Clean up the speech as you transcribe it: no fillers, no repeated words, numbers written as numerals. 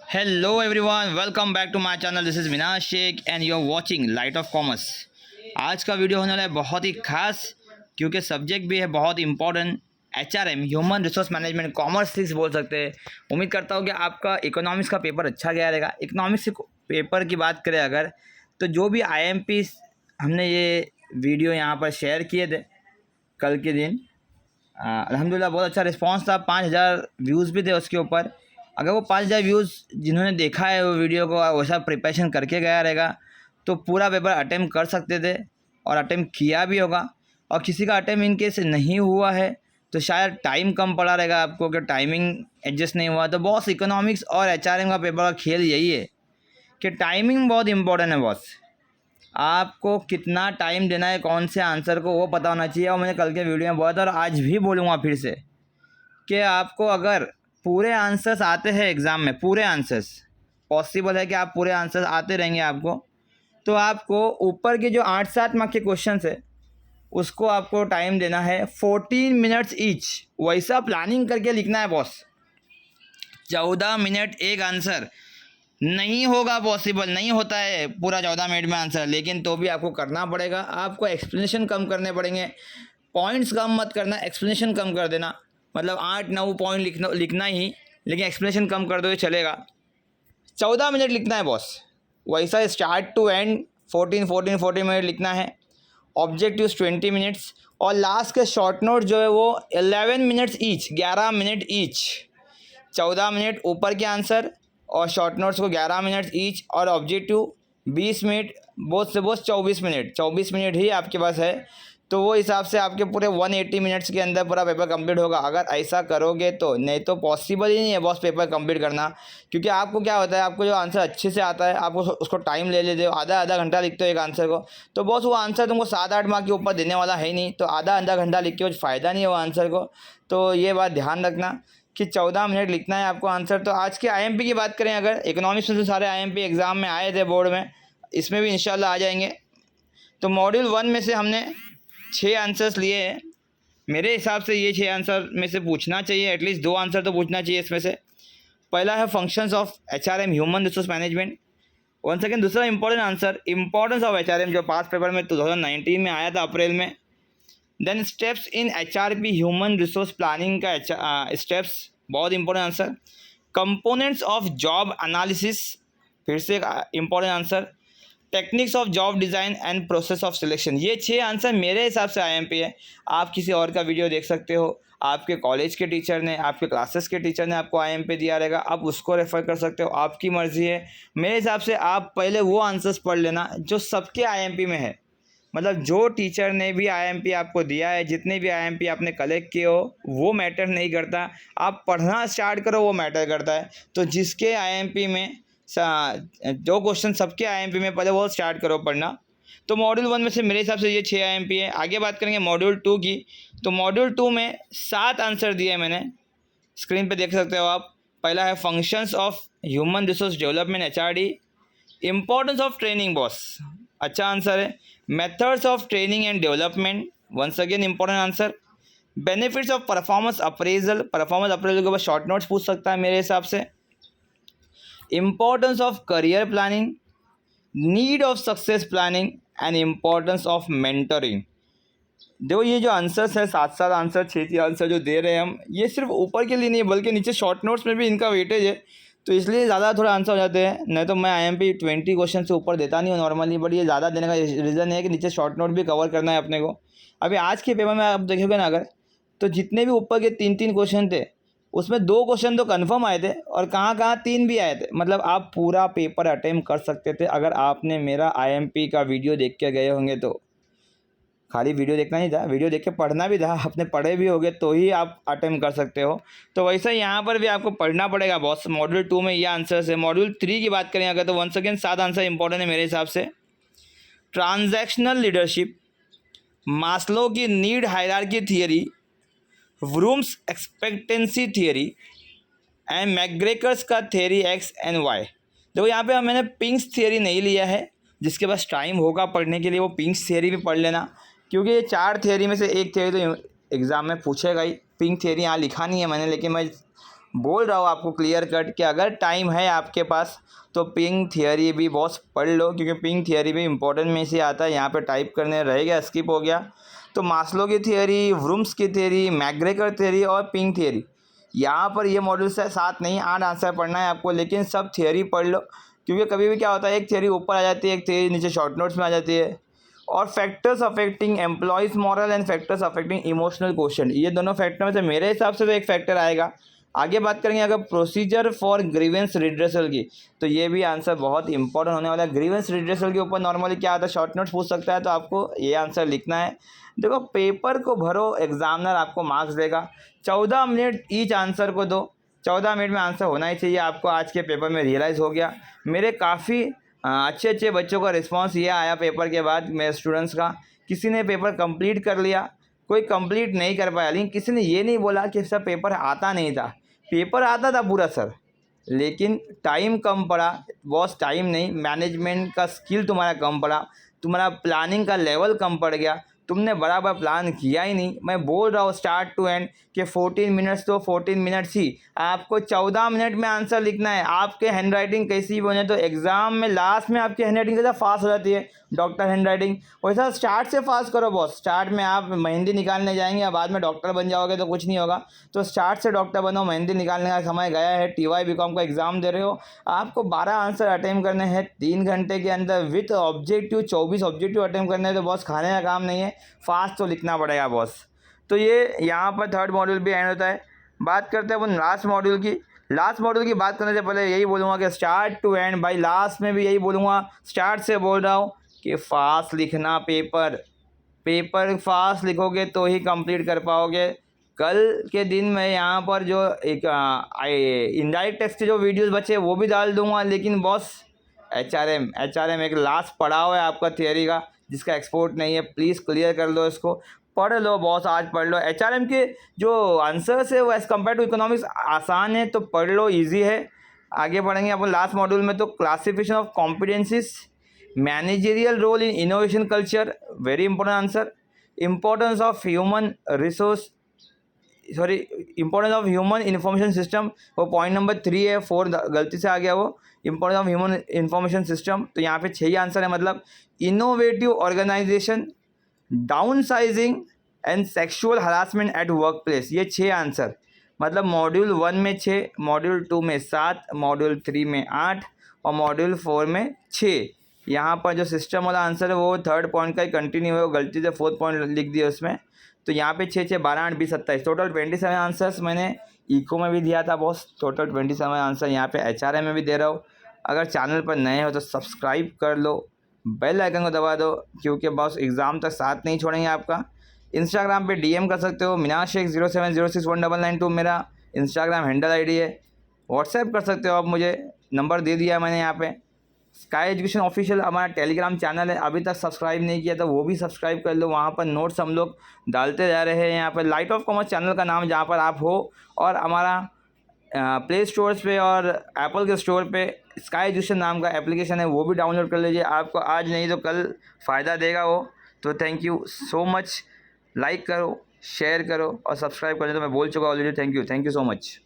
Hello everyone, welcome back to my channel. This is Minash Sheikh and you're watching Light of Commerce. आज का video होने वाला है बहुत ही खास क्योंकि सब्जेक्ट भी है बहुत important. HRM human resource management commerce 6 बोल सकते हैं। उम्मीद करता हूँ कि आपका इकोनॉमिक्स का पेपर अच्छा गया रहेगा। इकोनॉमिक्स पेपर की बात करें अगर तो जो भी IMP हमने ये वीडियो यहाँ पर शेयर किए थे कल के दिन, अल्हम्दुलिल्लाह बहुत अच्छा रिस्पांस था। 5000 व्यूज़ भी थे उसके ऊपर। अगर वो 5000 व्यूज़ जिन्होंने देखा है वो वीडियो को वैसा प्रिपरेशन करके गया रहेगा तो पूरा पेपर अटेम्प्ट कर सकते थे और अटेम्प्ट किया भी होगा। और किसी का अटेम्प्ट इनकेस नहीं हुआ है तो शायद टाइम कम पड़ा रहेगा आपको कि टाइमिंग एडजस्ट नहीं हुआ। तो बॉस इकोनॉमिक्स और HRM का पेपर का खेल यही है कि टाइमिंग बहुत इंपॉर्टेंट है बॉस। आपको कितना टाइम देना है कौन से आंसर को वो पता होना चाहिए। और मैंने कल के वीडियो में बोला था और आज भी बोलूँगा फिर से कि आपको अगर पूरे आंसर्स आते हैं एग्ज़ाम में, पूरे आंसर्स पॉसिबल है कि आप पूरे आंसर्स आते रहेंगे आपको, तो आपको ऊपर के जो 8-7 मार्क के क्वेश्चन है उसको आपको टाइम देना है 14 मिनट्स ईच। वैसा प्लानिंग करके लिखना है बॉस। 14 मिनट एक आंसर नहीं होगा, पॉसिबल नहीं होता है पूरा 14 मिनट में आंसर, लेकिन तो भी आपको करना पड़ेगा। आपको एक्सप्लेनेशन कम करने पड़ेंगे, पॉइंट्स कम मत करना, एक्सप्लेनेशन कम कर देना। मतलब 8-9 पॉइंट लिखना ही, लेकिन एक्सप्लेनेशन कम कर दो ये चलेगा। 14 मिनट लिखना है बॉस। वैसा स्टार्ट टू एंड 14 मिनट लिखना है। ऑब्जेक्टिव्स 20 मिनट्स और लास्ट के शॉर्ट नोट जो है वो 11 minutes each, 11 minute each. 14 minute ऊपर के आंसर और शॉर्ट नोट्स को 11 मिनट ईच और ऑब्जेक्टिव 20 मिनट, बहुत से बहुत 24 मिनट ही आपके पास है। तो वो हिसाब से आपके पूरे 180 मिनट्स के अंदर पूरा पेपर कंप्लीट होगा अगर ऐसा करोगे तो। नहीं तो पॉसिबल ही नहीं है बॉस पेपर कंप्लीट करना। क्योंकि आपको क्या होता है, आपको जो आंसर अच्छे से आता है आपको उसको टाइम ले लेते हो, आधा घंटा लिखते हो एक आंसर को, तो बॉस वो आंसर तुमको 7-8 मार्क के ऊपर देने वाला है ही नहीं। तो आधा घंटा लिख के कुछ फ़ायदा नहीं है वो आंसर को। तो ये बात ध्यान रखना कि 14 मिनट लिखना है आपको आंसर। तो आज के IMP की बात करें अगर, इकोनॉमिक्स में तो सारे IMP एग्ज़ाम में आए थे बोर्ड में, इसमें भी इंशाल्लाह आ जाएंगे। तो मॉड्यूल 1 में से हमने 6 आंसर्स लिए हैं। मेरे हिसाब से ये 6 आंसर में से पूछना चाहिए, एटलीस्ट 2 आंसर तो पूछना चाहिए इसमें से। पहला है functions of HRM human resource management. One second, दूसरा important answer importance of HRM जो पास पेपर में 2019 में आया था अप्रैल में। Then steps in HRP human resource planning का स्टेप्स, बहुत important answer. Components of job analysis, फिर से important answer. Techniques of job design and process of selection. ये 6 आंसर मेरे हिसाब से IMP है। आप किसी और का वीडियो देख सकते हो, आपके कॉलेज के टीचर ने, आपके क्लासेस के टीचर ने आपको IMP दिया रहेगा, आप उसको रेफ़र कर सकते हो, आपकी मर्ज़ी है। मेरे हिसाब से आप पहले वो आंसर्स पढ़ लेना जो सबके IMP में है। मतलब जो टीचर ने भी IMP आपको दिया है, जितने भी IMP आपने कलेक्ट किए हो वो मैटर नहीं करता, आप पढ़ना स्टार्ट करो वो मैटर करता है। तो जिसके IMP में जो क्वेश्चन सबके IMP में पहले वो स्टार्ट करो पढ़ना। तो मॉड्यूल 1 में से मेरे हिसाब से ये 6 IMP है। आगे बात करेंगे मॉड्यूल 2 की। तो मॉड्यूल 2 में 7 आंसर दिए हैं मैंने, स्क्रीन पे देख सकते हो आप। पहला है functions of human resource development HRD। Importance of training boss, अच्छा आंसर है। Methods of training and development, once again important answer. Benefits of performance appraisal, performance appraisal के ऊपर शॉर्ट नोट्स पूछ सकता है मेरे हिसाब से। Importance of career planning, need of success planning and importance of mentoring. देखो ये जो आंसर्स है 7 आंसर, 6 आंसर जो दे रहे हैं हम, ये सिर्फ ऊपर के लिए नहीं है बल्कि नीचे शॉर्ट नोट्स में भी इनका वेटेज है। तो इसलिए ज़्यादा थोड़ा आंसर हो जाते हैं। नहीं तो मैं IMP 20 क्वेश्चन से ऊपर देता नहीं हूँ नॉर्मली, बट ये ज़्यादा देने का रीज़न है कि नीचे शॉर्ट नोट भी कवर करना है अपने को। अभी आज के पेपर में आप देखोगे ना अगर, तो जितने भी ऊपर के 3 क्वेश्चन थे उसमें 2 क्वेश्चन तो कंफर्म आए थे और कहाँ 3 भी आए थे। मतलब आप पूरा पेपर अटेम्प्ट कर सकते थे अगर आपने मेरा IMP का वीडियो देख के गए होंगे तो। खाली वीडियो देखना नहीं था, वीडियो देख के पढ़ना भी था, आपने पढ़े भी होगे तो ही आप अटेम्प्ट कर सकते हो। तो वैसे यहाँ पर भी आपको पढ़ना पड़ेगा बॉस। मॉड्यूल 2 में ये आंसर्स है। मॉड्यूल 3 की बात करें अगर तो वंस अगेन 7 आंसर इंपॉर्टेंट है मेरे हिसाब से। ट्रांजैक्शनल लीडरशिप, मास्लो की need hierarchy theory, Vroom's expectancy theory and McGregor's का थियरी X and Y। देखो यहाँ पे मैंने पिंक्स थियरी नहीं लिया है, जिसके पास टाइम होगा पढ़ने के लिए वो पिंक्स थियरी भी पढ़ लेना, क्योंकि ये 4 थियरी में से एक थियरी तो एग्ज़ाम में पूछेगा ही। पिंक थियरी यहाँ लिखा नहीं है मैंने, लेकिन मैं बोल रहा हूँ आपको क्लियर कट कि अगर टाइम है आपके पास तो पिंग थियरी भी बॉस पढ़ लो, क्योंकि पिंग थियरी भी इंपॉर्टेंट में से आता है। यहाँ पे टाइप करने रह गया, स्किप हो गया। तो मास्लो की थियरी, व्रूम्स की थियरी, मैग्रेगर थियरी और पिंग थियरी, यहाँ पर ये मॉड्यूल से 7 नहीं 8 आंसर पढ़ना है आपको, लेकिन सब थियरी पढ़ लो, क्योंकि कभी भी क्या होता है एक थियरी ऊपर आ जाती है, एक थियरी नीचे शॉर्ट नोट्स में आ जाती है। और factors affecting employees moral and factors affecting emotional question, ये दोनों फैक्टर में से मेरे हिसाब से तो एक फैक्टर आएगा। आगे बात करेंगे अगर प्रोसीजर फॉर ग्रीवेंस रिड्रेसल की, तो ये भी आंसर बहुत इंपॉर्टेंट होने वाला है। ग्रीवेंस रिड्रेसल के ऊपर नॉर्मली क्या आता है, शॉर्ट नोट्स पूछ सकता है, तो आपको ये आंसर लिखना है। देखो पेपर को भरो, एग्जामिनर आपको मार्क्स देगा, 14 मिनट ईच आंसर को दो, 14 मिनट में आंसर होना ही चाहिए। आपको आज के पेपर में रियलाइज़ हो गया। मेरे काफ़ी अच्छे अच्छे बच्चों का रिस्पांस ये आया पेपर के बाद, मेरे स्टूडेंट्स का, किसी ने पेपर कंप्लीट कर लिया, कोई कंप्लीट नहीं कर पाया, लेकिन किसी ने ये नहीं बोला कि सर पेपर आता नहीं था। पेपर आता था पूरा सर, लेकिन टाइम कम पड़ा। बॉस टाइम नहीं, मैनेजमेंट का स्किल तुम्हारा कम पड़ा, तुम्हारा प्लानिंग का लेवल कम पड़ गया, तुमने बराबर प्लान किया ही नहीं। मैं बोल रहा हूँ स्टार्ट टू एंड कि 14 मिनट्स तो 14 मिनट्स ही, आपको 14 मिनट में आंसर लिखना है। आपके हैंड राइटिंग कैसी भी बने तो एग्ज़ाम में लास्ट में आपकी हैंड राइटिंग कैसा फास्ट हो जाती है, डॉक्टर हैंड राइटिंग, वैसा स्टार्ट से फास्ट करो बॉस। स्टार्ट में आप मेहंदी निकालने जाएंगे या बाद में डॉक्टर बन जाओगे तो कुछ नहीं होगा, तो स्टार्ट से डॉक्टर बनो। मेहंदी निकालने का समय गया है, TY BCom का एग्ज़ाम दे रहे हो, आपको 12 आंसर अटेम्प्ट करने हैं 3 घंटे के अंदर विथ ऑब्जेक्टिव, 24 ऑब्जेक्टिव अटेम्प्ट करने हैं, तो बॉस खाने का काम नहीं है, फास्ट तो लिखना पड़ेगा बॉस। तो ये यहाँ पर थर्ड मॉड्यूल भी एंड होता है। बात करते हैं अपन लास्ट मॉड्यूल की। लास्ट मॉड्यूल की बात करने से पहले यही बोलूँगा कि स्टार्ट टू एंड, भाई लास्ट में भी यही बोलूँगा, स्टार्ट से बोल रहा हूँ कि फास्ट लिखना पेपर, पेपर फास्ट लिखोगे तो ही कंप्लीट कर पाओगे। कल के दिन मैं यहाँ पर जो एक इनडायरेक्ट टेक्स्ट के जो वीडियोस बचे वो भी डाल दूँगा, लेकिन बॉस HRM एक लास्ट पड़ाव है आपका थियरी का, जिसका एक्सपोर्ट नहीं है, प्लीज़ क्लियर कर लो इसको, पढ़ लो बॉस, आज पढ़ लो। HRM के जो आंसर्स है वो एज़ कम्पेयर टू इकोनॉमिक्स आसान है, तो पढ़ लो, ईजी है। आगे बढ़ेंगे अपन लास्ट मॉड्यूल में, तो classification of competencies, managerial role in innovation culture, very important answer. Importance of human resource, sorry, importance of human information system, वो पॉइंट नंबर 3 है, 4 गलती से आ गया वो, importance of human information system. तो यहाँ पे 6 ही आंसर है, मतलब innovative organisation, downsizing and sexual harassment at workplace, ये 6 आंसर। मतलब मॉड्यूल 1 में 6, मॉड्यूल 2 में 7, मॉड्यूल 3 में 8 और मॉड्यूल 4 में 6। यहाँ पर जो सिस्टम वाला आंसर है वो थर्ड पॉइंट का ही कंटिन्यू है, वो गलती से 4th पॉइंट लिख दिया उसमें। तो यहाँ पे 6 6 12 8 20 27, टोटल 27 आंसर्स मैंने इको में भी दिया था बॉस, टोटल 27 आंसर यहाँ पे HRM में भी दे रहा हूँ। अगर चैनल पर नए हो तो सब्सक्राइब कर लो, बेल आइकन को दबा दो, क्योंकि बॉस एग्ज़ाम तक साथ नहीं छोड़ेंगे आपका। इंस्टाग्राम पे DM कर सकते हो, मिनाशेख 07061992 मेरा इंस्टाग्राम हैंडल ID है। व्हाट्सएप कर सकते हो आप मुझे, नंबर दे दिया मैंने यहाँ पे। स्काई एजुकेशन ऑफिशियल हमारा टेलीग्राम चैनल है, अभी तक सब्सक्राइब नहीं किया तो वो भी सब्सक्राइब कर लो, वहाँ पर नोट्स हम लोग डालते जा रहे हैं। यहाँ पर लाइट ऑफ कॉमर्स चैनल का नाम जहाँ पर आप हो, और हमारा प्ले स्टोर्स पे और एप्पल के स्टोर पे स्काई एजुकेशन नाम का एप्लीकेशन है, वो भी डाउनलोड कर लीजिए, आपको आज नहीं तो कल फ़ायदा देगा वो। तो thank you so much, like करो, शेयर करो और सब्सक्राइब करो, तो मैं बोल चुका already. Thank you so much.